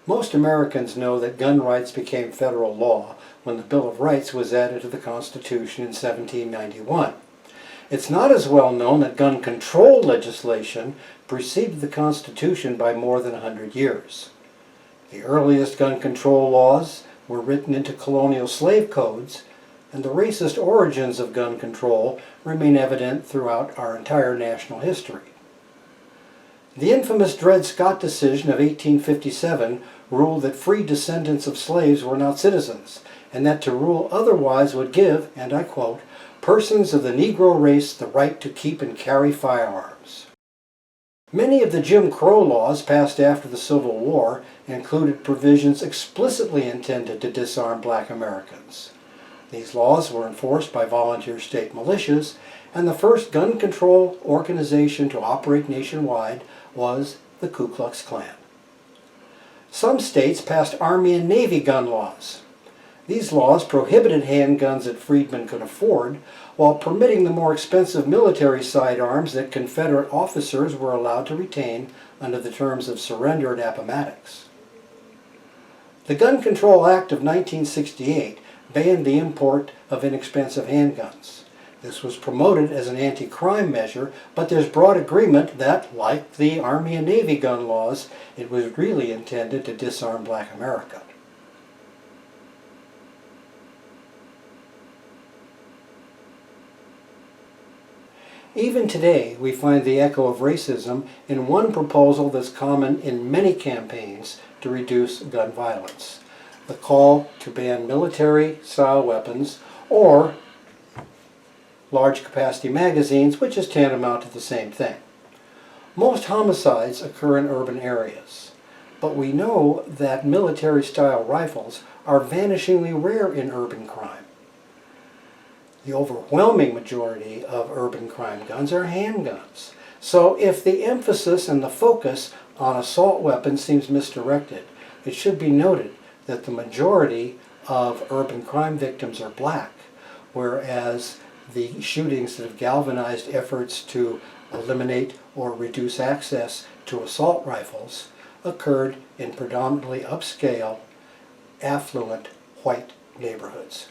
Most Americans know that gun rights became federal law when the Bill of Rights was added to the Constitution in 1791. It's not as well known that gun control legislation preceded the Constitution by more than 100 years. The earliest gun control laws were written into colonial slave codes, and the racist origins of gun control remain evident throughout our entire national history. The infamous Dred Scott decision of 1857 ruled that free descendants of slaves were not citizens, and that to rule otherwise would give, and I quote, persons of the Negro race the right to keep and carry firearms. Many of the Jim Crow laws passed after the Civil War included provisions explicitly intended to disarm black Americans. These laws were enforced by volunteer state militias, and the first gun control organization to operate nationwide was the Ku Klux Klan. Some states passed Army and Navy gun laws. These laws prohibited handguns that freedmen could afford, while permitting the more expensive military sidearms that Confederate officers were allowed to retain under the terms of surrender at Appomattox. The Gun Control Act of 1968 banned the import of inexpensive handguns. This was promoted as an anti-crime measure, but there's broad agreement that, like the Army and Navy gun laws, it was really intended to disarm black America. Even today, we find the echo of racism in one proposal that's common in many campaigns to reduce gun violence: the call to ban military-style weapons or large capacity magazines, which is tantamount to the same thing. Most homicides occur in urban areas, but we know that military-style rifles are vanishingly rare in urban crime. The overwhelming majority of urban crime guns are handguns. So if the emphasis and the focus on assault weapons seems misdirected, it should be noted that the majority of urban crime victims are black, whereas the shootings that have galvanized efforts to eliminate or reduce access to assault rifles occurred in predominantly upscale, affluent, white neighborhoods.